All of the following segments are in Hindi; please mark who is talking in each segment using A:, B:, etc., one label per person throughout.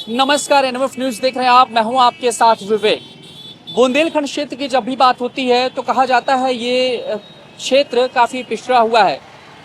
A: नमस्कार, एनएमएफ न्यूज देख रहे हैं आप। मैं हूं आपके साथ विवेक। बुंदेलखंड क्षेत्र की जब भी बात होती है तो कहा जाता है ये क्षेत्र काफी पिछड़ा हुआ है।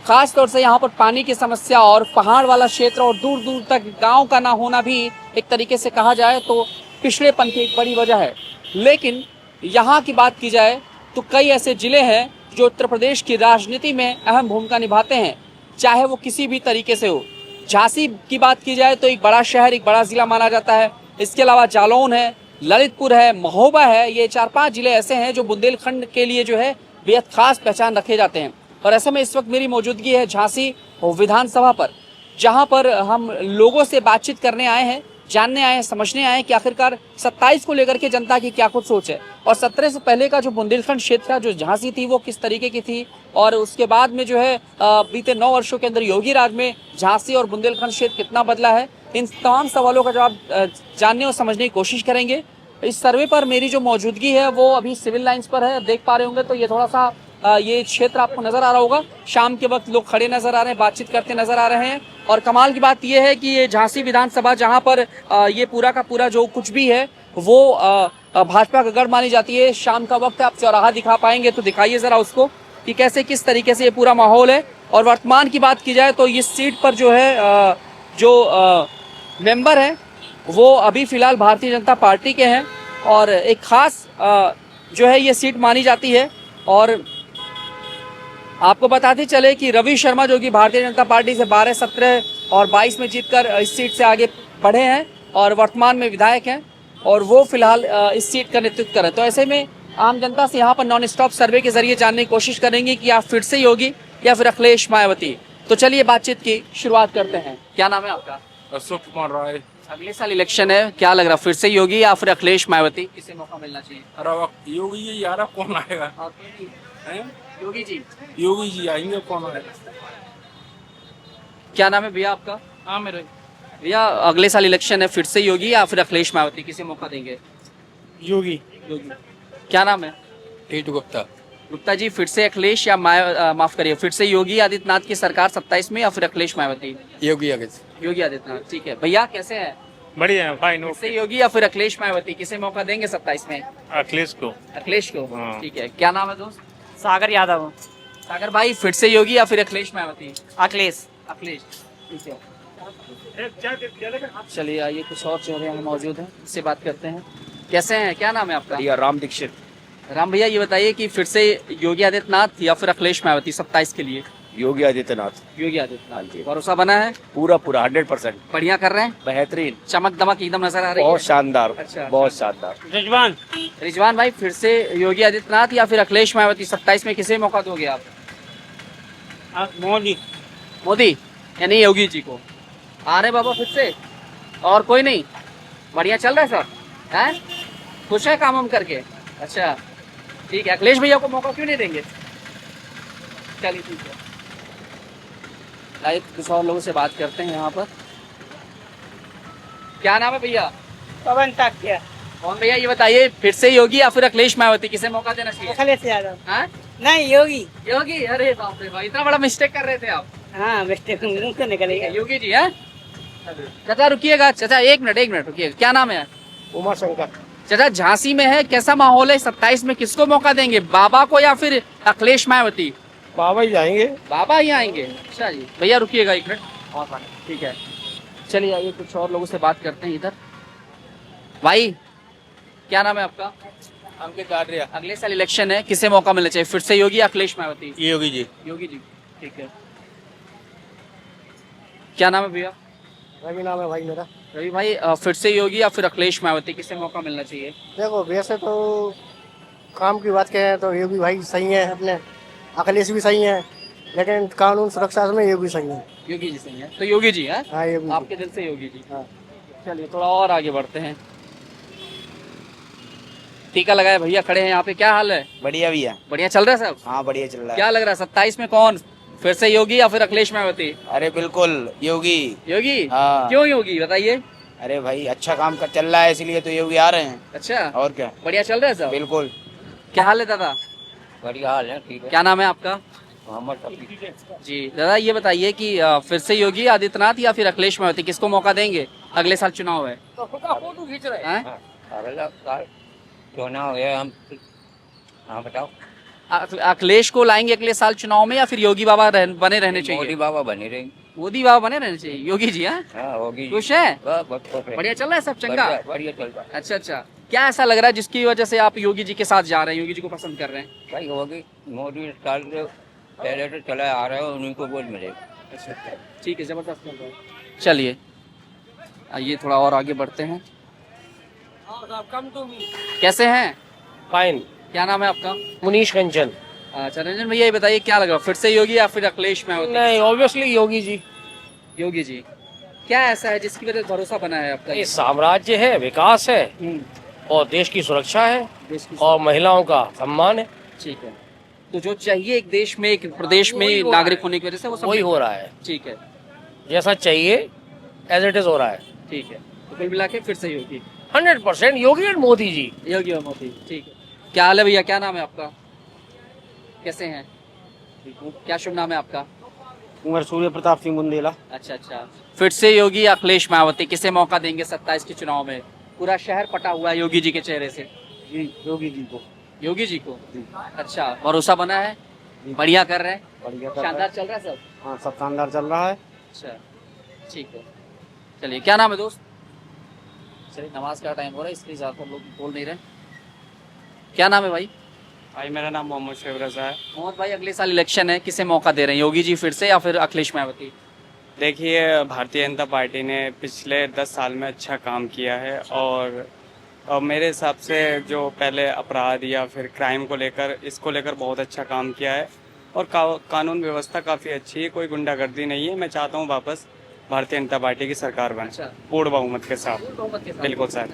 A: खास तौर से यहाँ पर पानी की समस्या और पहाड़ वाला क्षेत्र और दूर दूर तक गांव का ना होना भी एक तरीके से कहा जाए तो पिछड़ेपन की एक बड़ी वजह है। लेकिन यहाँ की बात की जाए तो कई ऐसे जिले हैं जो उत्तर प्रदेश की राजनीति में अहम भूमिका निभाते हैं, चाहे वो किसी भी तरीके से हो। झांसी की बात की जाए तो एक बड़ा शहर, एक बड़ा जिला माना जाता है। इसके अलावा जालौन है, ललितपुर है, महोबा है। ये 4-5 जिले ऐसे हैं जो बुंदेलखंड के लिए जो है बेहद खास पहचान रखे जाते हैं। और ऐसे में इस वक्त मेरी मौजूदगी है झांसी विधानसभा पर, जहां पर हम लोगों से बातचीत करने आए हैं, जानने आए हैं, समझने आए हैं कि आखिरकार 27 को लेकर के जनता की क्या कुछ सोच है और 17 से पहले का जो बुंदेलखंड क्षेत्र का जो झांसी थी वो किस तरीके की थी, और उसके बाद में जो है बीते 9 वर्षों के अंदर योगी राज में झांसी और बुंदेलखंड क्षेत्र कितना बदला है। इन तमाम सवालों का जवाब जानने और समझने की कोशिश करेंगे। इस सर्वे पर मेरी जो मौजूदगी है वो अभी सिविल लाइंस पर है, देख पा रहे होंगे। तो ये थोड़ा सा ये क्षेत्र आपको नजर आ रहा होगा। शाम के वक्त लोग खड़े नजर आ रहे हैं, बातचीत करते नजर आ रहे हैं। और कमाल की बात यह है कि ये झांसी विधानसभा, जहां पर ये पूरा का पूरा जो कुछ भी है वो भाजपा का गढ़ मानी जाती है। शाम का वक्त है, आप चौराहा दिखा पाएंगे तो दिखाइए जरा उसको कि कैसे किस तरीके से ये पूरा माहौल है। और वर्तमान की बात की जाए तो इस सीट पर जो है जो मेंबर है वो अभी फिलहाल भारतीय जनता पार्टी के हैं और एक खास जो है ये सीट मानी जाती है। और आपको बताते चले कि रवि शर्मा जो कि भारतीय जनता पार्टी से 12, 17 और 22 में जीतकर इस सीट से आगे बढ़े हैं और वर्तमान में विधायक हैं और वो फिलहाल इस सीट का नेतृत्व कर रहे हैं। तो ऐसे में आम जनता से यहाँ पर नॉन स्टॉप सर्वे के जरिए जानने की कोशिश करेंगे कि आप फिर से योगी या फिर अखिलेश मायावती। तो चलिए बातचीत की शुरुआत करते हैं। क्या नाम है आपका?
B: अशोक कुमार राय।
A: अगले साल इलेक्शन है, क्या लग रहा है फिर से योगी या फिर अखिलेश मायावती, किसे मौका मिलना चाहिए?
B: अरे योगी जी यार, कौन आएगा?
A: योगी जी।
B: योगी जी आएंगे, कौन आएगा?
A: क्या नाम है भैया आपका?
B: हाँ मेरे
A: भैया अगले साल इलेक्शन है, फिर से योगी या फिर अखिलेश मायावती, किसे मौका देंगे?
B: योगी।
A: योगी। क्या नाम है?
B: टीटू गुप्ता।
A: गुप्ता जी, फिर से अखिलेश या माफ करिए, फिर से योगी आदित्यनाथ की सरकार 27 में या फिर अखिलेश मायावती?
B: योगी आगे।
A: योगी आदित्यनाथ। ठीक है भैया, कैसे हैं?
B: बढ़िया है, फाइन।
A: फिर से योगी या फिर अखिलेश मायावती, किसे मौका देंगे 27 में?
B: अखिलेश को।
A: अखिलेश को।
B: हाँ।
A: ठीक है। क्या नाम है दोस्त?
C: सागर यादव।
A: सागर भाई, फिर से योगी या फिर अखिलेश मायावती?
C: अखिलेश।
A: अखिलेश। ठीक है। चलिए आइए, कुछ और जो यहाँ मौजूद हैं इससे बात करते हैं। कैसे हैं, क्या नाम है आपका?
B: राम दीक्षित।
A: राम भैया, ये बताइए कि फिर से योगी आदित्यनाथ या फिर अखिलेश मायावती 27 के लिए?
D: योगी आदित्यनाथ।
A: योगी आदित्यनाथ। भरोसा बना है?
D: पूरा 100%।
A: बढ़िया कर रहे हैं,
D: बेहतरीन,
A: चमक दमक एकदम नजर आ रही है।
D: बहुत शानदार।
A: अच्छा।
D: बहुत शानदार।
C: रिजवान।
A: रिजवान भाई, फिर से योगी आदित्यनाथ या फिर अखिलेश मायावती 27 में किसे मौका दोगे आप?
C: मोदी।
A: मोदी यानी योगी जी को। आ रहे बाबा फिर से, और कोई नहीं? बढ़िया चल रहा है सब, हैं? खुश है काम हम करके? अच्छा ठीक है। अखिलेश भैया को मौका क्यों नहीं देंगे? चलिए ठीक है, आइए कुछ और लोगों से बात करते हैं यहाँ पर। क्या नाम है भैया?
C: पवन टाकिया।
A: कौन भैया, ये बताइए फिर से योगी या फिर अखिलेश मायावती, किसे मौका देना चाहिए?
C: अखिलेश यादव।
A: हाँ?
C: नहीं, योगी।
A: योगी। अरे बाप रे भाई, इतना बड़ा मिस्टेक कर रहे थे आप।
C: हाँ, मिस्टेक मुंह से निकलेगा।
A: योगी जी है। चाचा रुकिएगा, चाचा एक मिनट रुकिएगा। क्या नाम है?
D: उमा शंकर।
A: चाचा, झांसी में है, कैसा माहौल है? 27 में किसको मौका देंगे, बाबा को या फिर अखिलेश मायावती?
D: बाबा ही जाएंगे।
A: बाबा ही आएंगे। अच्छा जी, भैया रुकिएगा एक मिनट। ठीक है, चलिए आइए कुछ और लोगों से बात करते हैं इधर। भाई क्या नाम है आपका?
B: अंकित आर्या।
A: अगले साल इलेक्शन है, किसे मौका मिलना चाहिए, फिर से योगी या अखिलेश मायावती?
B: योगी जी।
A: योगी जी। ठीक है। क्या नाम है भैया?
D: रवि नाम है भाई मेरा।
A: रवि भाई, फिर से योगी या फिर अखिलेश मायावती, किसे मौका मिलना चाहिए?
D: देखो, वैसे तो काम की बात करें तो योगी भाई सही है, अपने अखिलेश भी सही है, लेकिन कानून सुरक्षा में योगी सही है।
A: योगी जी सही है, तो योगी जी है
D: हाँ, योगी जी।
A: आपके दिल से योगी जी।
D: हाँ।
A: चलिए थोड़ा और आगे बढ़ते हैं। टीका लगाए भैया खड़े हैं यहाँ पे, क्या हाल है?
D: बढ़िया भैया।
A: बढ़िया चल रहा है सब?
D: हाँ, बढ़िया चल रहा है।
A: क्या लग रहा है 27 में कौन, फिर से योगी या फिर अखिलेश मायावती?
D: अरे बिल्कुल योगी।
A: योगी।
D: हाँ।
A: क्यों योगी, बताइए।
D: अरे भाई, अच्छा काम कर चल रहा है, इसलिए तो योगी आ रहे हैं।
A: अच्छा,
D: और क्या।
A: बढ़िया चल रहा है सब?
D: बिल्कुल।
A: क्या हाल है दादा?
D: बढ़िया हाल है, ठीक है।
A: क्या नाम है आपका?
E: मोहम्मद शफी।
A: जी दादा, ये बताइए कि फिर से योगी आदित्यनाथ या फिर अखिलेश मायावती, किसको मौका देंगे? अगले साल चुनाव है। हैं?
E: अगला साल चुनाव है, हम हाँ बताओ।
A: अखिलेश को लाएंगे अगले साल चुनाव में या फिर योगी बाबा बने रहने
E: मोदी
A: चाहिए?
E: बाबा बने रहेंगे।
A: मोदी बाबा बने रहने चाहिए। योगी जी हाँ
E: हाँ होगी।
A: खुश है?
E: बहुत खुश है।
A: बढ़िया चल रहा है सब चंगा?
E: बढ़िया बढ़िया चल रहा है।
A: अच्छा अच्छा, क्या ऐसा लग रहा है जिसकी वजह से आप योगी जी के साथ जा रहे हैं, योगी जी को पसंद कर रहे हैं?
E: भाई होगी। मोदी साल से पहले तो चला आ रहा है, उन्हीं को वोट मिलेगा।
A: ठीक है, जबरदस्त चल रहा है। चलिए आइए थोड़ा और आगे बढ़ते हैं। कैसे हैं?
F: फाइन।
A: क्या नाम है आपका?
F: मुनीश कंचन।
A: अच्छा रंजन भैया, ये बताइए क्या लग रहा है, फिर से योगी या फिर अखिलेश मायावती?
F: नहीं, ऑब्वियसली योगी जी।
A: योगी जी, क्या ऐसा है जिसकी वजह से भरोसा बना है आपका?
F: ये साम्राज्य है, विकास है और देश की सुरक्षा है
A: देश की
F: और महिलाओं का सम्मान है।
A: ठीक है, तो जो चाहिए एक देश में, एक प्रदेश में
F: वही हो रहा
A: नागरिक
F: है।
A: होने की वजह से वो सब
F: वही हो रहा है,
A: ठीक है।
F: जैसा चाहिए एज इट इज हो रहा है।
A: ठीक है, तो कुल मिला के फिर से योगी।
F: 100% योगी और मोदी जी।
A: योगी और मोदी, ठीक है। क्या हाल है भैया, क्या नाम है आपका? कैसे हैं? क्या शुभ नाम है आपका?
G: कुंवर सूर्य प्रताप सिंह बुंदेला।
A: अच्छा अच्छा, फिर से योगी या अखिलेश मायावती, किसे मौका देंगे 27 के चुनाव में? पूरा शहर पटा हुआ है योगी जी के चेहरे से।
G: जी योगी जी को।
A: योगी जी को? अच्छा, भरोसा बना है, बढ़िया कर रहे हैं,
G: बढ़िया कर रहा
A: शानदार
G: है।
A: चल रहा है सब?
G: हाँ सब शानदार चल रहा है।
A: अच्छा ठीक है, चलिए। क्या नाम है दोस्त? चलिए, नमाज का टाइम हो रहा है इसलिए ज़्यादा लोग बोल नहीं रहे। क्या नाम है भाई?
G: भाई मेरा नाम मोहम्मद शेख रजा है।
A: मोहम्मद भाई, अगले साल इलेक्शन है, किसे मौका दे रहे हैं, योगी जी फिर से या फिर अखिलेश मायावती?
H: देखिए, भारतीय जनता पार्टी ने पिछले 10 साल में अच्छा काम किया है और मेरे हिसाब से जो पहले अपराध या फिर क्राइम को लेकर, इसको लेकर बहुत अच्छा काम किया है और कानून व्यवस्था काफ़ी अच्छी है, कोई गुंडागर्दी नहीं है। मैं चाहता हूँ वापस भारतीय जनता पार्टी की सरकार बने,
A: अच्छा।
H: पूर्ण बहुमत के साथ।
A: बहुमत के साथ?
H: बिल्कुल सर।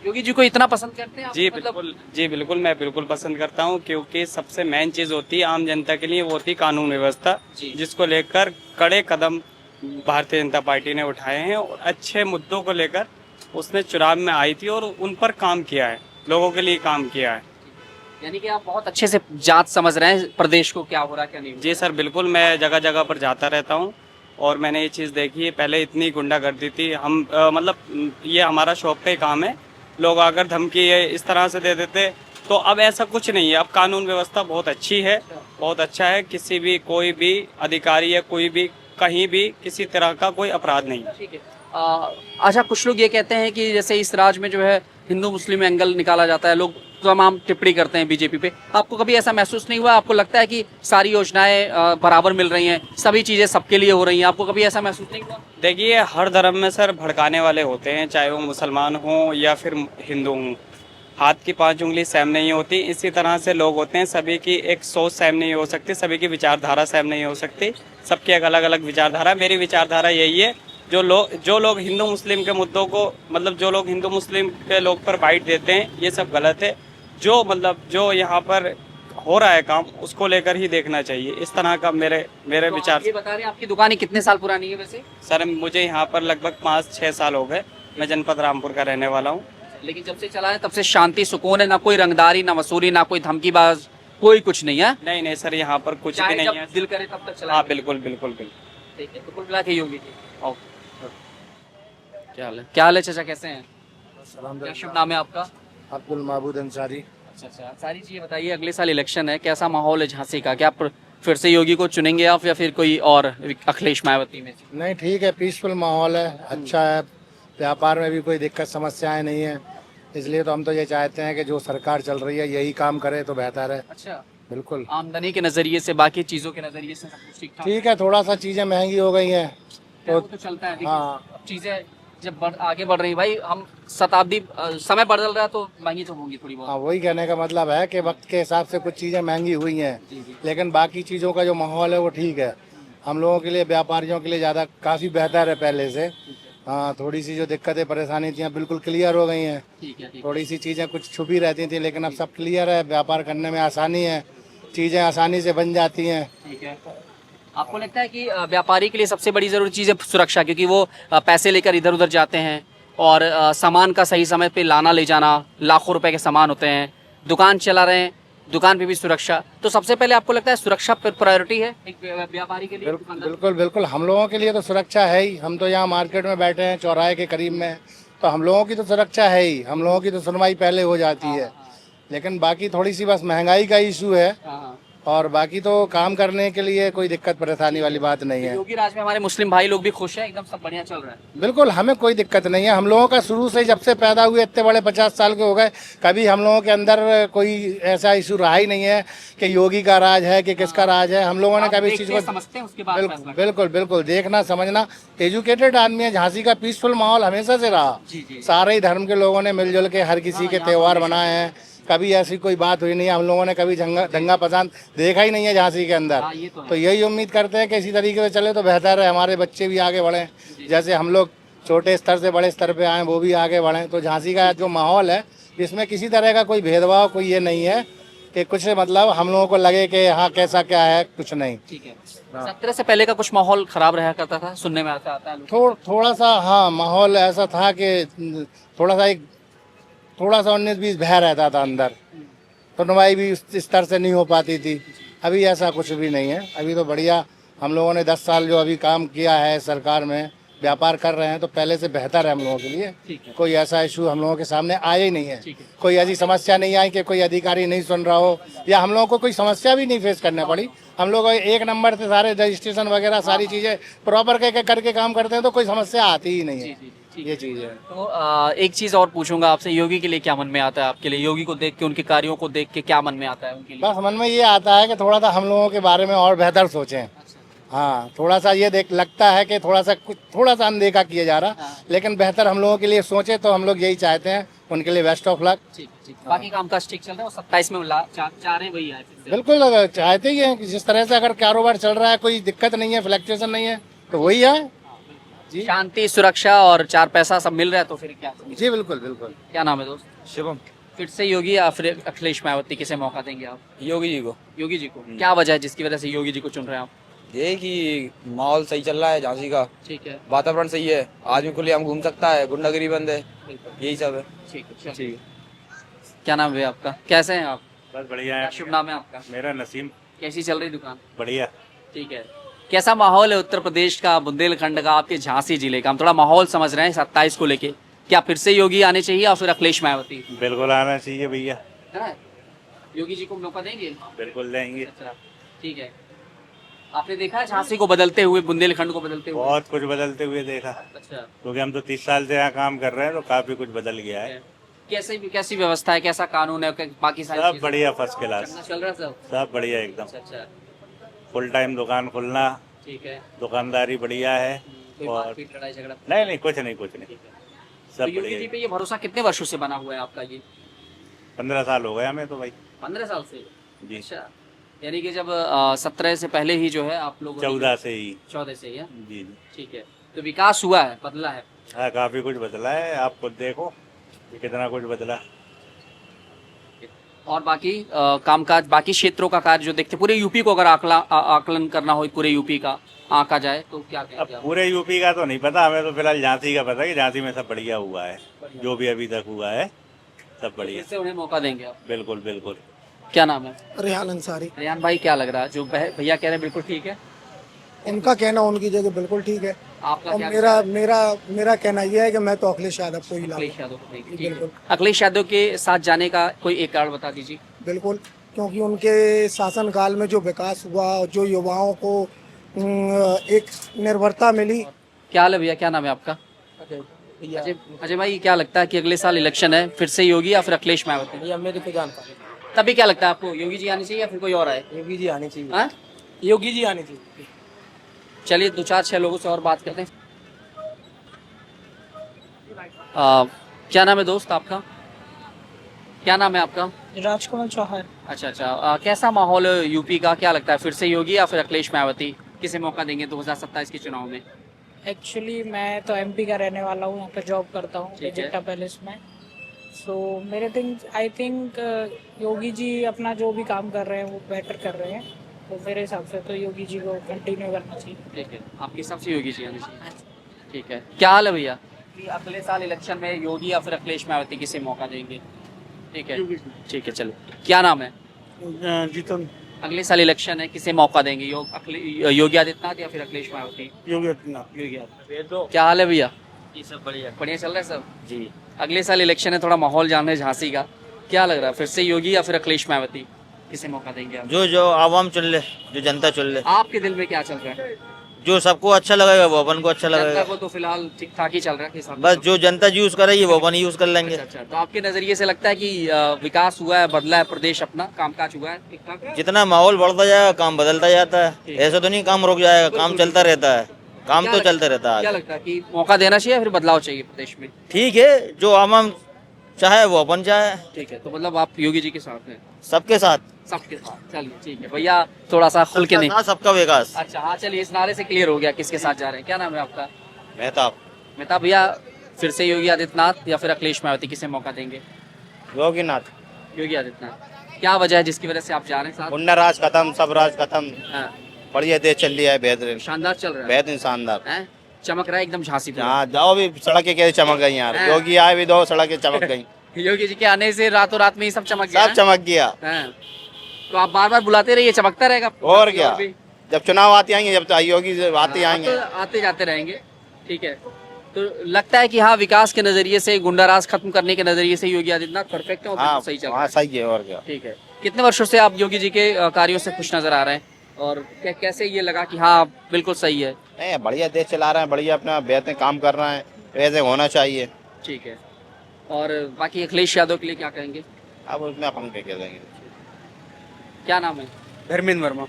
A: योगी जी को इतना पसंद करते हैं आप?
H: जी
A: मतलब-
H: बिल्कुल, जी बिल्कुल, मैं बिल्कुल पसंद करता हूँ क्योंकि सबसे मेन चीज़ होती है आम जनता के लिए, वो होती है कानून व्यवस्था,
A: जी।
H: जिसको लेकर कड़े कदम भारतीय जनता पार्टी ने उठाए हैं और अच्छे मुद्दों को लेकर उसने चुनाव में आई थी और उन पर काम किया है, लोगों के लिए काम किया है।
A: यानी कि आप बहुत अच्छे से जांच समझ रहे हैं प्रदेश को, क्या हो रहा क्या नहीं हो रहा।
H: जी सर बिल्कुल, मैं जगह जगह पर जाता रहता हूँ और मैंने ये चीज़ देखी है। पहले इतनी गुंडागर्दी थी, हम मतलब ये हमारा शौक का ही काम है, लोग अगर धमकी इस तरह से दे देते, तो अब ऐसा कुछ नहीं है। अब कानून व्यवस्था बहुत अच्छी है, बहुत अच्छा है, किसी भी कोई भी अधिकारी या कोई भी कहीं भी किसी तरह का कोई अपराध नहीं है।
A: ठीक है। अच्छा, कुछ लोग ये कहते हैं कि जैसे इस राज्य में जो है हिंदू मुस्लिम एंगल निकाला जाता है, लोग तमाम टिप्पणी करते हैं बीजेपी पे। आपको कभी ऐसा महसूस नहीं हुआ? आपको लगता है कि सारी योजनाएं बराबर मिल रही हैं, सभी चीज़ें सबके लिए हो रही हैं, आपको कभी ऐसा महसूस नहीं हुआ?
H: देखिए, हर धर्म में सर भड़काने वाले होते हैं, चाहे वो मुसलमान हों या फिर हिंदू हों। हाथ की 5 उंगली सेम नहीं होती, इसी तरह से लोग होते हैं, सभी की एक सोच सेम नहीं हो सकती, सभी की विचारधारा सेम नहीं हो सकती, सबकी एक अलग अलग विचारधारा। मेरी विचारधारा यही है, जो लोग हिंदू मुस्लिम के मुद्दों को, मतलब जो लोग हिंदू मुस्लिम के लोग पर बाइट देते हैं, ये सब गलत है। जो यहाँ पर हो रहा है काम, उसको लेकर ही देखना चाहिए। इस तरह का मेरे
A: तो
H: विचार।
A: आप ये बता रहे हैं आपकी दुकान कितने साल पुरानी है वैसे?
H: सर मुझे यहाँ पर लगभग 5-6 साल हो गए। मैं जनपद रामपुर का रहने वाला हूँ।
A: लेकिन जब से चला है तब से शांति सुकून है, ना कोई रंगदारी, ना वसूली, ना कोई धमकीबाज, कोई कुछ नहीं है?
H: नहीं नहीं सर, यहाँ पर कुछ भी
A: चाहे
H: नहीं
A: जब
H: है।
A: दिल करे तब तक चला।
H: हाँ बिल्कुल बिल्कुल बिल्कुल।
A: ठीक है, तो कुल मिला के योगी जी। क्या हाल है? क्या हाल है चाचा, कैसे हैं? क्या शुभ नाम है आपका?
D: अब्दुल महबूद अंसारी।
A: अच्छा अच्छा, सारी चीज़ें बताइए। अगले साल इलेक्शन है, कैसा माहौल है झांसी का? क्या फिर से योगी को चुनेंगे आप या फिर कोई और, अखिलेश मायावती में से?
D: नहीं ठीक है, पीसफुल माहौल है, अच्छा है, व्यापार में भी कोई दिक्कत समस्याएं नहीं है, इसलिए तो हम तो ये चाहते हैं कि जो सरकार चल रही है यही काम करे तो बेहतर है।
A: अच्छा,
D: बिल्कुल।
A: आमदनी के नज़रिए से, बाकी चीज़ों के नज़रिए से सब कुछ ठीक ठाक?
D: ठीक है, थोड़ा सा चीज़ें महंगी हो गई हैं
A: वो तो चलता है, लेकिन
D: हाँ।
A: चीज़ें जब आगे बढ़ रही भाई, हम शताब्दी समय बदल रहा है तो महंगी तो होंगी थोड़ी
D: हाँ,
A: बहुत।
D: वही कहने का मतलब है कि वक्त के हिसाब से कुछ चीज़ें महंगी हुई हैं, लेकिन बाकी चीज़ों का जो माहौल है वो ठीक है। हम लोगों के लिए, व्यापारियों के लिए ज़्यादा काफ़ी बेहतर है पहले से। हाँ, थोड़ी सी जो दिक्कतें परेशानी थी बिल्कुल क्लियर हो गई हैं।
A: ठीक है, ठीक है।
D: थोड़ी सी चीज़ें कुछ छुपी रहती थी, लेकिन अब सब क्लियर है, व्यापार करने में आसानी है, चीज़ें आसानी से बन जाती हैं।
A: ठीक है। आपको लगता है कि व्यापारी के लिए सबसे बड़ी ज़रूरी चीज़ है सुरक्षा, क्योंकि वो पैसे लेकर इधर उधर जाते हैं और सामान का सही समय पे लाना ले जाना, लाखों रुपए के सामान होते हैं, दुकान चला रहे हैं दुकान पे भी सुरक्षा, तो सबसे पहले आपको लगता है सुरक्षा प्रायोरिटी है एक व्यापारी के लिए, दुकानदार?
D: बिल्कुल बिल्कुल, हम लोगों के लिए तो सुरक्षा है ही। हम तो यहाँ मार्केट में बैठे हैं, चौराहे के करीब में, तो हम लोगों की तो सुरक्षा है ही। हम लोगों की तो सुनवाई पहले हो जाती है, लेकिन बाकी थोड़ी सी बस महंगाई का इशू है,
A: हाँ।
D: और बाकी तो काम करने के लिए कोई दिक्कत परेशानी वाली बात नहीं है।
A: योगी राज में हमारे मुस्लिम भाई लोग भी खुश हैं, एकदम सब बढ़िया चल रहा है।
D: बिल्कुल, हमें कोई दिक्कत नहीं है। हम लोगों का शुरू से जब से पैदा हुए इतने बड़े 50 साल के हो गए, कभी हम लोगों के अंदर कोई ऐसा इशू रहा ही नहीं है कि योगी का राज है कि किसका राज है। हम लोगों ने
A: आप
D: कभी इस
A: देखते
D: चीज़
A: हैं,
D: को
A: समझते हैं, उसके बाद
D: बिल्कुल
A: फैसला
D: बिल्कुल बिल्कुल देखना समझना, एजुकेटेड आदमी है। झांसी का पीसफुल माहौल हमेशा से रहा।
A: जी, जी।
D: सारे ही धर्म के लोगों ने मिलजुल के हर किसी के त्यौहार मनाए हैं, कभी ऐसी कोई बात हुई नहीं है। हम लोगों ने कभी दंगा पसंद देखा ही नहीं है झांसी के अंदर।
A: हाँ, ये तो है।
D: तो यही उम्मीद करते हैं कि इसी तरीके से चले तो बेहतर है, हमारे बच्चे भी आगे बढ़ें। जैसे हम लोग छोटे स्तर से बड़े स्तर पे आए, वो भी आगे बढ़ें। तो झांसी का जो माहौल है, इसमें किसी तरह का कोई भेदभाव, कोई ये नहीं है कि कुछ मतलब हम लोगों को लगे कि हाँ कैसा क्या है, कुछ नहीं।
A: ठीक है। 17 से पहले का कुछ माहौल खराब रहा करता था, सुनने में आता है।
D: थोड़ा सा हाँ माहौल ऐसा था कि थोड़ा सा 19-20 भय रहता था अंदर, सुनवाई भी उस स्तर से नहीं हो पाती थी। अभी ऐसा कुछ भी नहीं है। अभी तो बढ़िया, हम लोगों ने 10 साल जो अभी काम किया है सरकार में, व्यापार कर रहे हैं, तो पहले से बेहतर है हम लोगों के लिए। कोई ऐसा इशू हम लोगों के सामने आया ही नहीं है। कोई ऐसी समस्या नहीं आई कि कोई अधिकारी नहीं सुन रहा हो, या हम लोगों को कोई समस्या भी नहीं फेस करना पड़ी। हम लोग एक नंबर से सारे रजिस्ट्रेशन वगैरह सारी चीज़ें प्रॉपर करके काम करते हैं, तो कोई समस्या आती ही नहीं है। ये चीज़ है।
A: तो एक चीज और पूछूंगा आपसे, योगी के लिए क्या मन में आता है आपके लिए? योगी को देख के, उनके कार्यों को देख के क्या मन में आता है उनके लिए?
D: बस मन में ये आता है कि थोड़ा सा हम लोगों के बारे में और बेहतर सोचें। हाँ, थोड़ा सा ये लगता है कि थोड़ा सा अनदेखा किया जा रहा, लेकिन बेहतर हम लोगों के लिए सोचे, तो हम लोग यही चाहते हैं। उनके लिए बेस्ट ऑफ लक।
A: बाकी काम काज ठीक चल रहा है, 27 में चाह रहे वही है?
D: बिल्कुल चाहते ही हैं कि जिस तरह से अगर कारोबार चल रहा है, कोई दिक्कत नहीं है, फ्लक्चुएशन नहीं है, तो वही है।
A: शांति, सुरक्षा और 4 पैसा सब मिल रहा है, तो फिर क्या?
D: जी बिल्कुल बिल्कुल।
A: क्या नाम है दोस्त?
B: शिवम।
A: फिर से योगी या फिर अखिलेश मायावती, किसे मौका देंगे आप?
E: योगी जी को।
A: योगी जी को। क्या वजह है जिसकी वजह से योगी जी को चुन रहे हैं आप?
E: ये कि माहौल सही चल रहा है झांसी का,
A: ठीक है,
E: वातावरण सही है, आदमी खुलेआम घूम सकता है, गुंडागिरी बंद है, यही सब है।
A: ठीक है। क्या नाम है आपका? कैसे हैं आप?
B: बस बढ़िया है।
A: शुभ नाम है आपका?
B: मेरा नसीम।
A: कैसी चल रही दुकान?
B: बढ़िया।
A: ठीक है। कैसा माहौल है उत्तर प्रदेश का, बुंदेलखंड का, आपके झांसी जिले का? हम थोड़ा माहौल समझ रहे हैं 27 को लेके। क्या फिर से योगी आने चाहिए या फिर अखिलेश मायावती?
B: बिल्कुल आना चाहिए भैया।
A: योगी जी को मौका देंगे?
B: बिल्कुल देंगे।
A: अच्छा, ठीक है। आपने देखा है झांसी को बदलते हुए, बुंदेलखंड को बदलते हुए?
B: बहुत कुछ बदलते हुए देखा,
A: अच्छा।
B: क्योंकि हम तो 30 साल से यहाँ काम कर रहे हैं, तो काफी कुछ बदल गया है।
A: कैसी व्यवस्था है, कैसा कानून है, बाकी सारी
B: सब
A: चीजें?
B: बढ़िया, फर्स्ट क्लास।
A: चलना चल रहा है सब?
B: सब बढ़िया एकदम।
A: अच्छा,
B: फुल टाइम दुकान खुलना,
A: ठीक है।
B: दुकानदारी बढ़िया है।
A: कोई
B: और
A: मारपीट, लड़ाई झगड़ा?
B: नहीं, कुछ नहीं।
A: ठीक है। तो
B: सब
A: योगी जी
B: बढ़िया।
A: पे ये भरोसा कितने वर्षों से बना हुआ है आपका? ये
B: 15 साल हो गए हमें तो भाई।
A: 15 साल से?
B: जी।
A: अच्छा, यानी कि जब 17 से पहले ही जो है आप लोग?
B: 14 से ही।
A: 14 से ही है?
B: जी।
A: ठीक है। तो विकास हुआ है, बदला है?
B: हाँ, काफी कुछ बदला है। आप खुद देखो कि कितना कुछ बदला।
A: और बाकी कामकाज, बाकी क्षेत्रों का कार्य जो देखते, पूरे यूपी को अगर आकलन करना हो, पूरे यूपी का आंका जाए, तो क्या
B: अब
A: कहेंगे आप?
B: पूरे यूपी का तो नहीं पता हमें, तो फिलहाल झांसी का पता है कि झांसी में सब बढ़िया हुआ है। जो भी अभी तक हुआ है सब बढ़िया।
A: फिर से उन्हें मौका देंगे आप?
B: बिल्कुल।
A: क्या नाम है?
I: रेहान अंसारी।
A: रेहान भाई, क्या लग रहा है जो भैया कह रहे हैं बिल्कुल ठीक है?
I: उनका कहना उनकी जगह बिल्कुल ठीक है,
A: आपका
I: और
A: क्या?
I: मेरा कहना यह है कि मैं तो अखिलेश यादव को ही
A: अखिलेश
I: लाऊंगा।
A: यादव को देंगे, ठीक
I: बिल्कुल।
A: है। अखिलेश यादव के साथ जाने का कोई एक कारण बता दीजिए।
I: बिल्कुल, क्योंकि उनके शासनकाल में जो विकास हुआ और जो युवाओं को एक निर्भरता मिली।
A: क्या हाल है भैया, क्या नाम है आपका? अजय भाई, क्या लगता है कि अगले साल इलेक्शन है, फिर से योगी या फिर अखिलेश मायावती?
C: भैया मेरे को जानता है,
A: तभी क्या लगता है आपको, योगी जी आनी चाहिए या फिर कोई और आए?
C: योगी जी आनी चाहिए।
A: हाँ?
C: योगी जी आनी चाहिए।
A: चलिए 2-4-6 लोगों से और बात करते हैं। क्या नाम है दोस्त आपका? क्या नाम है आपका?
C: राजकुमार चौहान।
A: अच्छा। कैसा माहौल है यूपी का, क्या लगता है फिर से योगी या फिर अखिलेश मायावती, किसे मौका देंगे 2027 के चुनाव में?
J: एक्चुअली मैं तो एमपी का रहने वाला हूँ, यहाँ पे जॉब करता हूँ
A: ठीक है।
J: जिट्टा पैलेस में। सो आई थिंक योगी जी अपना जो भी काम कर रहे हैं वो बेटर कर रहे हैं, तो मेरे हिसाब से तो योगी जी को कंटिन्यू करना चाहिए।
A: ठीक है, आपके हिसाब से योगी जी आनी चाहिए? ठीक है। क्या हाल है भैया? अगले साल इलेक्शन में योगी या फिर अखिलेश मायावती, किसे मौका देंगे? ठीक है, चलो। क्या नाम है?
G: जीतन
A: अगले साल इलेक्शन है, किसे मौका देंगे? योगी आदित्यनाथ या फिर अखिलेश मायावती?
G: योगी आदित्यनाथ।
A: योगी आदित्यनाथ। क्या हाल है भैया?
E: ये सब बढ़िया
A: बढ़िया चल रहा है सब?
E: जी।
A: अगले साल इलेक्शन है, थोड़ा माहौल जान रहे हैं झांसी का, क्या लग रहा है, फिर से योगी या फिर अखिलेश मायावती, किसे मौका देंगे आप?
E: जो आवाम चुन ले, जो जनता चुन ले,
A: आपके दिल में क्या चल रहा है?
E: जो सबको अच्छा लगेगा वो अपन को अच्छा
A: जनता
E: लगेगा।
A: को तो फिलहाल ठीक ठाक ही चल रहा है के हिसाब से?
E: बस जो जनता यूज करेगी वो अपन यूज कर लेंगे।
A: अच्छा, तो आपके नजरिए से लगता है कि विकास हुआ है, बदला है प्रदेश, अपना कामकाज हुआ है ठीक ठाक?
E: जितना माहौल बढ़ता जाएगा काम बदलता जाता है, ऐसा तो नहीं काम रुक जाएगा, काम चलता रहता है, काम तो चलता रहता
A: क्या
E: है।
A: लगता है कि मौका देना चाहिए या फिर बदलाव चाहिए प्रदेश में?
E: ठीक है, जो आवाम चाहे वो अपन चाहे,
A: ठीक है, तो मतलब आप योगी जी के साथ हैं?
E: सबके साथ।
A: सबके साथ, चलिए ठीक है भैया, थोड़ा सा खुल के नहीं।
E: सबका विकास।
A: अच्छा हाँ, चलिए इस नारे से क्लियर हो गया किसके साथ जा रहे हैं। क्या नाम है आपका?
E: मेहताब।
A: मेहताब भैया, फिर से योगी आदित्यनाथ या फिर अखिलेश मायावती, किसे मौका देंगे?
E: योगीनाथ।
A: योगी आदित्यनाथ। क्या वजह है जिसकी वजह से आप जा रहे हैं साथ?
E: मुन्ना राज खत्म, सब राज खत्म,
A: हाँ,
E: बढ़िया देश चल रहा है, बेहतरीन
A: शानदार चल रहा है,
E: बेहतरीन शानदार।
A: हैं? चमक रहा है एकदम झांसी पूरा।
E: जहाँ जाओ भी सड़कें कैसे चमक गई यार,
A: हाँ।
E: योगी आए भी दो सड़कें चमक गई।
A: योगी जी के आने से रातों रात में ही सब चमक गया
E: सब चमक गया।
A: है? तो आप बार बार बुलाते रहिए, चमकता रहेगा।
E: और क्या,
A: भी।
E: जब चुनाव आते आएंगे, जब योगी आते आएंगे,
A: तो आते जाते रहेंगे। ठीक है, तो लगता है कि हाँ, विकास के नजरिए से, गुंडाराज खत्म करने के नजरिए से योगी आदित्यनाथ परफेक्ट है और बिल्कुल सही चल रहा
E: हाँ
A: है।
E: सही है। और क्या,
A: ठीक है, कितने वर्षों से आप योगी जी के कार्यों से खुश नजर आ रहे हैं, और कैसे ये लगा कि हाँ बिल्कुल सही है?
E: नहीं बढ़िया देश चला रहे हैं, बढ़िया अपना बेहतरीन काम कर रहे हैं, वैसे होना चाहिए।
A: ठीक है, और बाकी अखिलेश यादव के लिए क्या कहेंगे?
E: अब उसमें अपन क्या कह देंगे।
A: क्या नाम है?
G: धर्मेंद्र वर्मा।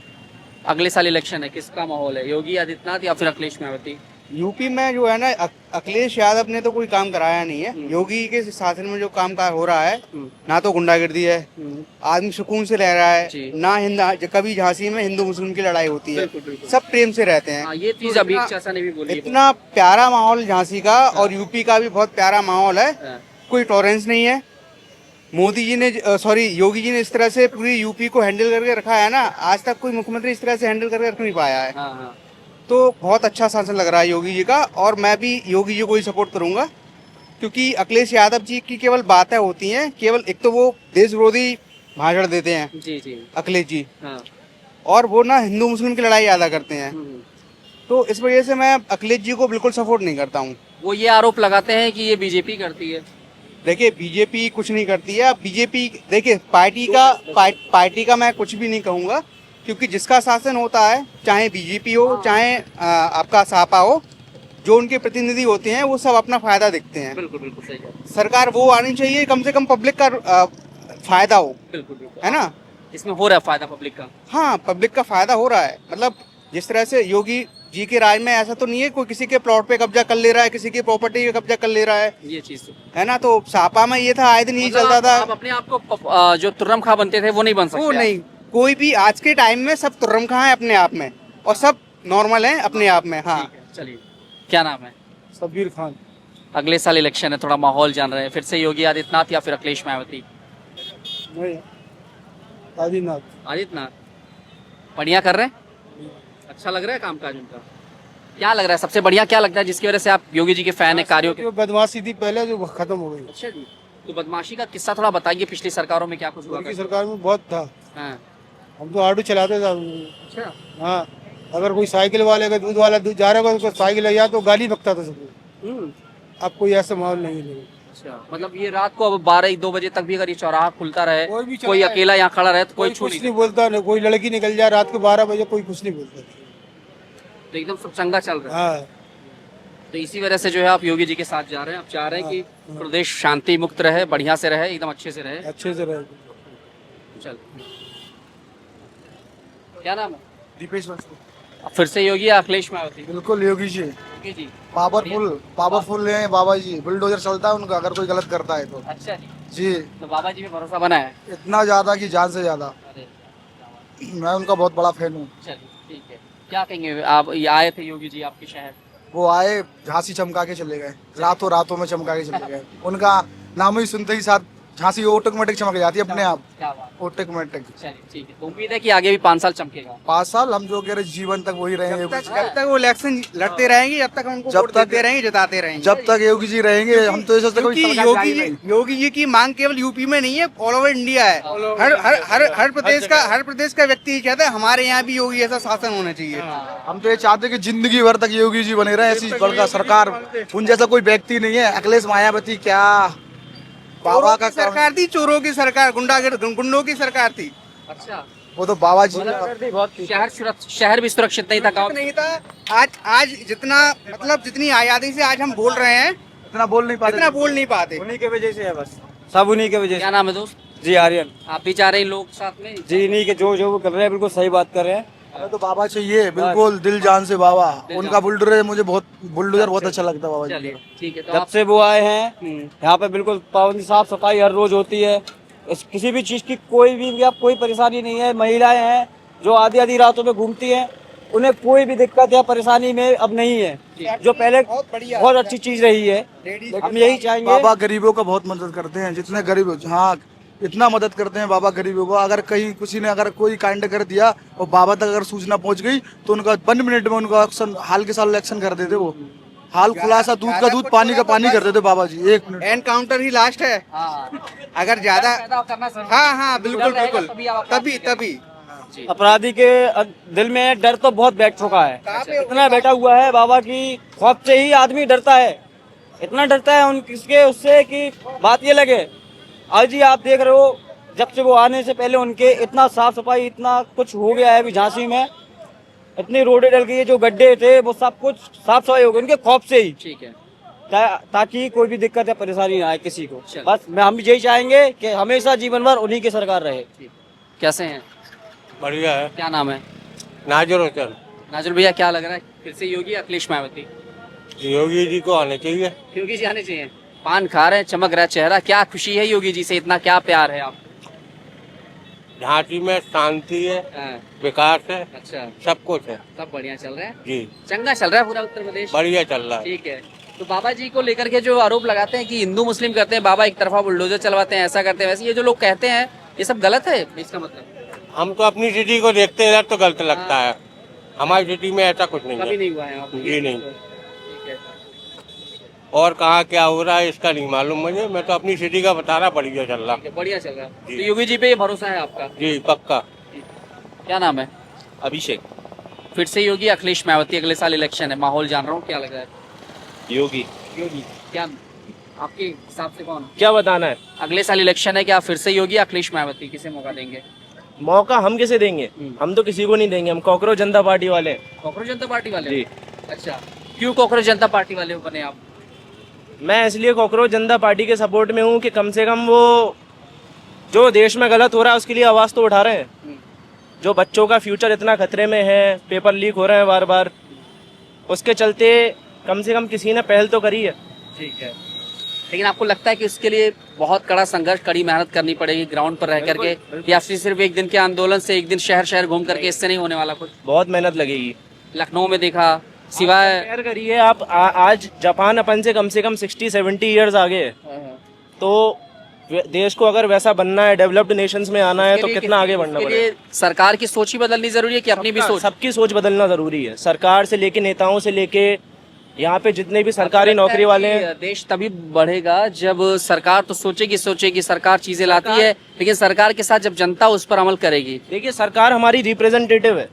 A: अगले साल इलेक्शन है, किसका माहौल है, योगी आदित्यनाथ या फिर अखिलेश मायावती?
K: यूपी में जो है ना, अखिलेश यादव ने तो कोई काम कराया नहीं है। योगी के शासन में जो काम का हो रहा है, ना तो गुंडागर्दी है, आदमी सुकून से रह रहा है, ना कभी झांसी में हिंदू मुस्लिम की लड़ाई होती है, सब प्रेम से रहते हैं।
A: हाँ, ये चीज अभी चाचा ने भी बोली है।
K: इतना प्यारा माहौल झांसी का, और यूपी का भी बहुत प्यारा माहौल है,
A: हाँ।
K: कोई टॉलरेंस नहीं है। मोदी जी ने योगी जी ने इस तरह से पूरी यूपी को हैंडल करके रखा है ना, आज तक कोई मुख्यमंत्री इस तरह से हैंडल करके रख नहीं पाया है।
A: हाँ, हाँ।
K: तो बहुत अच्छा शासन लग रहा है योगी जी का, और मैं भी योगी जी को ही सपोर्ट करूंगा, क्योंकि अखिलेश यादव जी की केवल बातें होती हैं, केवल एक तो वो देश विरोधी भाषण देते हैं
A: जी जी,
K: अखिलेश जी,
A: हाँ।
K: और वो ना हिंदू मुस्लिम की लड़ाई ज्यादा करते हैं। तो इस वजह से मैं अखिलेश जी को बिल्कुल सपोर्ट नहीं करता हूँ।
A: वो ये आरोप लगाते हैं कि ये बीजेपी करती है।
K: देखिए, बीजेपी कुछ नहीं करती है। बीजेपी देखिए, पार्टी का मैं कुछ भी नहीं कहूँगा, क्योंकि जिसका शासन होता है, चाहे बीजेपी हो चाहे आपका सपा हो, जो उनके प्रतिनिधि होते हैं वो सब अपना फायदा देखते हैं।
A: बिल्कुल बिल्कुल सही है।
K: सरकार वो आनी चाहिए कम से कम पब्लिक का फायदा हो,
A: बिल्कुल बिल्कुल,
K: है ना।
A: इसमें हो रहा है फायदा पब्लिक का।
K: हाँ, पब्लिक का फायदा हो रहा है। मतलब जिस तरह से योगी जी के राज में ऐसा तो नहीं है कोई किसी के प्लॉट पे कब्जा कर ले रहा है, किसी की प्रॉपर्टी पे कब्जा कर ले रहा है,
A: ये चीज
K: है ना। तो सापा में ये था, आए दिन यही चलता था।
A: आप अपने आप को जो तुर्रम खां बनते थे वो नहीं बन सकते?
K: वो नहीं, कोई भी आज के टाइम में सब तुर्रम खां है अपने आप में, और सब नॉर्मल है अपने आप में। हाँ,
A: चलिए, क्या नाम है?
G: सबीर खान।
A: अगले साल इलेक्शन है, थोड़ा माहौल जान रहे हैं, फिर से योगी आदित्यनाथ या फिर अखिलेश मायावती?
G: आदिनाथ।
A: आदित्यनाथ बढ़िया कर रहे हैं, अच्छा लग रहा है कामकाज उनका? क्या लग रहा है सबसे बढ़िया, क्या लगता है जिसकी वजह से आप योगी जी के फैन है, कार्यों के?
G: बदमाशी थी पहले जो खत्म हो गई।
A: अच्छा जी, तो बदमाशी का किस्सा थोड़ा बताइए, पिछली सरकारों में क्या कुछ हुआ?
G: उनकी सरकार में बहुत था।
A: हाँ।
G: हम तो ऑटो चलाते थे।
A: अच्छा।
G: हाँ, अगर कोई साइकिल वाले का दूध वाला दूध जा रहा है, उसको साइकिल या तो गाली बकता था सबको। अब कोई ऐसा माहौल नहीं है।
A: अच्छा, मतलब ये रात को अब 12-2 बजे तक भी अगर ये चौराहा खुलता रहे,
G: कोई भी
A: कोई अकेला यहाँ खड़ा रहे तो कोई छू
G: कुछ नहीं बोलता, नहीं कोई लड़की निकल जाए रात को 12 बजे, कोई कुछ नहीं बोलता।
A: तो एकदम सब चंगा चल रहा है।
G: हाँ,
A: तो इसी वजह से जो है आप योगी जी के साथ जा रहे हैं, आप चाह रहे हैं कि प्रदेश शांति मुक्त रहे, बढ़िया से रहे, एकदम अच्छे से रहे।
G: अच्छे से रहे।
A: चल, क्या नाम है?
D: दीपेश
A: अब फिर से योगी या अखिलेश मायावती?
D: बिल्कुल योगी जी,
A: योगी जी।
D: पावरफुल है बाबा जी, बुलडोजर चलता है उनका अगर कोई गलत करता है तो।
A: अच्छा जी,
D: जी,
A: तो बाबा जी में भरोसा बना है?
D: इतना ज्यादा कि जान से ज्यादा।
A: अरे
D: मैं उनका बहुत बड़ा फैन हूँ।
A: चलिए ठीक है, क्या कहेंगे आप, ये आए थे योगी जी आपके शहर,
D: वो आए, झांसी चमका के चले गए, रातों रातों में चमका के चले गए। उनका नाम ही सुनते ही साथ
G: झांसी ऑटोमेटिक चमक जाती है अपने आप,
A: क्या बात,
G: ऑटोमेटिक।
A: चलिए ठीक है, तो उम्मीद है कि आगे भी 5 साल चमकेगा।
G: 5 साल हम जो कह रहे जीवन तक वही रहेंगे,
K: जब तक वो इलेक्शन लड़ते रहेंगे, जब तक हमको
G: जब
K: वोट
G: तक-
K: देते रहेंगे, जिताते रहेंगे।
G: जब तक योगी जी रहेंगे हम तो ऐसा
K: क्योंकि योगी जी की मांग केवल यूपी में नहीं है, ऑल ओवर इंडिया है। हर प्रदेश का व्यक्ति ये कहता है हमारे यहाँ भी योगी ऐसा शासन होना चाहिए।
G: हम तो ये चाहते हैं कि जिंदगी भर तक योगी जी बने रहे, ऐसी बड़का सरकार उन जैसा कोई व्यक्ति नहीं है। अखिलेश मायावती क्या बाबा का
K: सरकार थी, चोरों की सरकार, गुंडों की सरकार थी।
A: अच्छा,
G: वो तो बाबा जी
A: शहर भी सुरक्षित नहीं था, गाँव
K: नहीं था। आज जितना मतलब जितनी आजादी से आज हम बोल रहे हैं,
G: इतना बोल नहीं पाते।
K: उन्हीं की वजह से है बस।
C: सब उन्हीं के वजह
A: क्या नाम है दोस्त?
C: जी आर्यन
A: आप भी चाह रहे हैं लोग साथ में?
C: जी, इन्हीं के जो वो कर रहे हैं बिल्कुल सही बात कर रहे हैं।
G: हमें तो बाबा चाहिए बिल्कुल दिल जान से बाबा। उनका बुलडोजर मुझे बुलडोजर बहुत अच्छा लगता है बाबा जी।
A: चलिए ठीक है, तो
C: जब
A: आप
C: से वो आए हैं यहाँ पे बिल्कुल पाबंदी, साफ सफाई हर रोज होती है। किसी भी चीज की कोई परेशानी नहीं है। महिलाएं हैं जो आधी आधी रातों में घूमती हैं, उन्हें कोई भी दिक्कत या परेशानी में अब नहीं है, जो पहले बहुत अच्छी चीज रही है। हम यही चाहेंगे।
G: बाबा गरीबों का बहुत मदद करते हैं, जितने गरीब, हाँ इतना मदद करते हैं बाबा गरीबों को। अगर कहीं किसी ने अगर कोई कांड कर दिया और बाबा तक अगर सूचना पहुंच गई तो उनका 1 मिनट में उनका एक्शन, हाल के साल एक्शन कर देते। वो हाल खुलासा, दूध का दूध, पानी का पानी कर देते बाबा जी। 1 मिनट
K: एनकाउंटर ही लास्ट है। अगर ज्यादा हाँ बिल्कुल तभी
C: अपराधी के दिल में डर तो बहुत बैठ चुका है, इतना बैठा हुआ है बाबा की खौफ से ही आदमी डरता है। इतना डरता है उनके उससे कि बात ये लगे। आज ही आप देख रहे हो, जब से वो आने से पहले उनके इतना साफ सफाई, इतना कुछ हो गया है अभी झांसी में, इतनी रोडें डल गई है, जो गड्ढे थे वो सब कुछ साफ सफाई हो गई उनके खौफ से ही।
A: ठीक है,
C: ताकि कोई भी दिक्कत या परेशानी ना आए किसी को। बस हम यही चाहेंगे कि हमेशा जीवन भर उन्हीं की सरकार रहे।
A: कैसे हैं?
B: बढ़िया है।
A: क्या नाम है?
B: नाजुर होटल।
A: नाजुल भैया, क्या लग रहा है फिर से योगी अखिलेश मायावती?
B: योगी जी को आने चाहिए।
A: योगी जी आने चाहिए। पान खा रहे हैं, चमक रहा है चेहरा, क्या खुशी है योगी जी से, इतना क्या प्यार है आप?
B: झांसी में शांति है, विकास है,
A: अच्छा,
B: सब कुछ है,
A: सब बढ़िया चल रहा है
B: जी,
A: चंगा चल रहा है पूरा उत्तर प्रदेश,
B: बढ़िया चल रहा है।
A: ठीक है। तो बाबा जी को लेकर के जो आरोप लगाते हैं कि हिंदू मुस्लिम करते हैं, बाबा एक तरफा बुलडोजर चलवाते हैं, ऐसा करते हैं वैसे, ये जो लोग कहते हैं ये सब गलत है इसका मतलब?
B: हम तो अपनी सिटी को देखते हैं तो गलत लगता है। हमारी सिटी में ऐसा कुछ नहीं
A: कभी
B: है।
A: नहीं हुआ है आपको?
B: जी नहीं।
A: ठीक है।
B: और कहाँ क्या हो रहा है इसका नहीं मालूम मुझे, मैं तो अपनी सिटी का बता रहा, बढ़िया चल रहा।
A: बढ़िया चल रहा है।
B: जी।
A: तो योगी जी पे ये भरोसा है आपका?
B: जी पक्का।
A: क्या नाम है?
C: अभिषेक।
A: फिर से योगी अखिलेश मायावती, अगले साल इलेक्शन है, माहौल जान रहा हूँ, क्या लग रहा है?
C: योगी।
A: योगी क्या आपके हिसाब से कौन?
C: क्या बताना है?
A: अगले साल इलेक्शन है, क्या फिर से योगी अखिलेश मायावती, किसे मौका देंगे?
C: मौका हम किसे देंगे? हम तो किसी को नहीं देंगे, हम कॉकरोच जनता पार्टी वाले।
A: कॉकरोच जनता पार्टी वाले?
C: जी।
A: अच्छा, क्यों कॉकरोच जनता पार्टी वाले बने आप?
C: मैं इसलिए कॉकरोच जनता पार्टी के सपोर्ट में हूँ कि कम से कम वो जो देश में गलत हो रहा है उसके लिए आवाज़ तो उठा रहे हैं। जो बच्चों का फ्यूचर इतना खतरे में है, पेपर लीक हो रहे हैं बार बार, उसके चलते कम से कम किसी ने पहल तो करी है।
A: ठीक है, लेकिन आपको लगता है कि उसके लिए बहुत कड़ा संघर्ष, कड़ी मेहनत करनी पड़ेगी ग्राउंड पर रह करके, या फिर सिर्फ एक दिन के आंदोलन से, एक दिन शहर शहर घूम करके इससे नहीं होने वाला कुछ?
C: बहुत मेहनत लगेगी।
A: लखनऊ में देखा, सिवाय
C: कंपेयर करिए आप, आज जापान अपन से कम 60-70 ईयर्स आगे है, तो देश को अगर वैसा बनना है, डेवलप्ड नेशंस में आना है, तो कितना आगे बढ़ना पड़ेगा।
A: सरकार की सोच ही बदलनी जरूरी है कि अपनी भी सोच?
C: सबकी सोच बदलना जरूरी है, सरकार से लेके नेताओं से लेके यहाँ पे जितने भी सरकारी नौकरी वाले हैं।
A: देश तभी बढ़ेगा जब सरकार तो सोचेगी सरकार चीजें लाती है, लेकिन सरकार के साथ जब जनता उस पर अमल करेगी।
C: देखिए, सरकार हमारी रिप्रेजेंटेटिव है,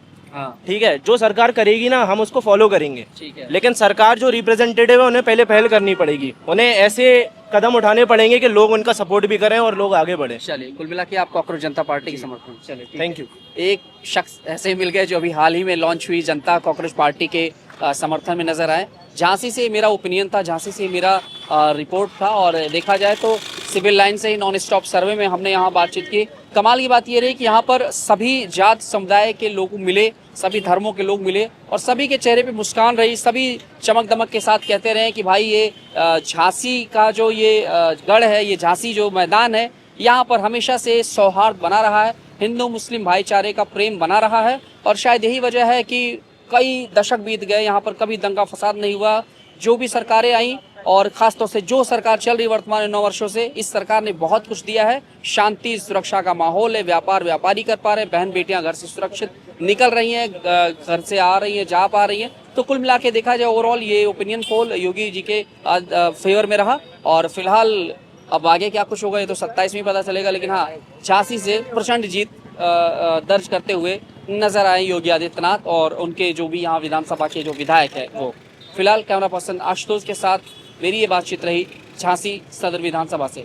C: ठीक है, जो सरकार करेगी ना हम उसको फॉलो करेंगे,
A: ठीक है।
C: लेकिन सरकार जो रिप्रेजेंटेटिव है उन्हें पहले पहल करनी पड़ेगी, उन्हें ऐसे कदम उठाने पड़ेंगे कि लोग उनका सपोर्ट भी करें और लोग आगे बढ़े।
A: चलिए, कुल मिला के आप कॉकरोच जनता पार्टी के समर्थन? चलिए,
C: थैंक यू।
A: एक शख्स ऐसे मिल गए जो अभी हाल ही में लॉन्च हुई जनता कॉकरोच पार्टी के समर्थन में नजर आए। झांसी से मेरा ओपिनियन था, झांसी से मेरा रिपोर्ट था, और देखा जाए तो सिविल लाइन से ही नॉन स्टॉप सर्वे में हमने यहाँ बातचीत की। कमाल की बात ये रही कि यहाँ पर सभी जात समुदाय के लोग मिले, सभी धर्मों के लोग मिले, और सभी के चेहरे पे मुस्कान रही, सभी चमक दमक के साथ कहते रहे कि भाई ये झांसी का जो ये गढ़ है, ये झांसी जो मैदान है, यहाँ पर हमेशा से सौहार्द बना रहा है, हिंदू मुस्लिम भाईचारे का प्रेम बना रहा है, और शायद यही वजह है कि कई दशक बीत गए, यहाँ पर कभी दंगा फसाद नहीं हुआ। जो भी सरकारें आई और खासतौर से जो सरकार चल रही वर्तमान 9 वर्षों से, इस सरकार ने बहुत कुछ दिया है। शांति सुरक्षा का माहौल है, व्यापारी कर पा रहे हैं, बहन बेटियां घर से सुरक्षित निकल रही हैं, घर से आ रही हैं, जा पा रही हैं। तो कुल मिला के देखा जाए ओवरऑल ये ओपिनियन पोल योगी जी के फेवर में रहा। और फिलहाल अब आगे क्या कुछ होगा ये तो 27 में पता चलेगा, लेकिन हाँ झांसी से प्रचंड जीत दर्ज करते हुए नजर आए योगी आदित्यनाथ और उनके जो भी यहाँ विधानसभा के जो विधायक है वो। फिलहाल कैमरा पर्सन आशुतोष के साथ मेरी ये बातचीत रही झांसी सदर विधानसभा से।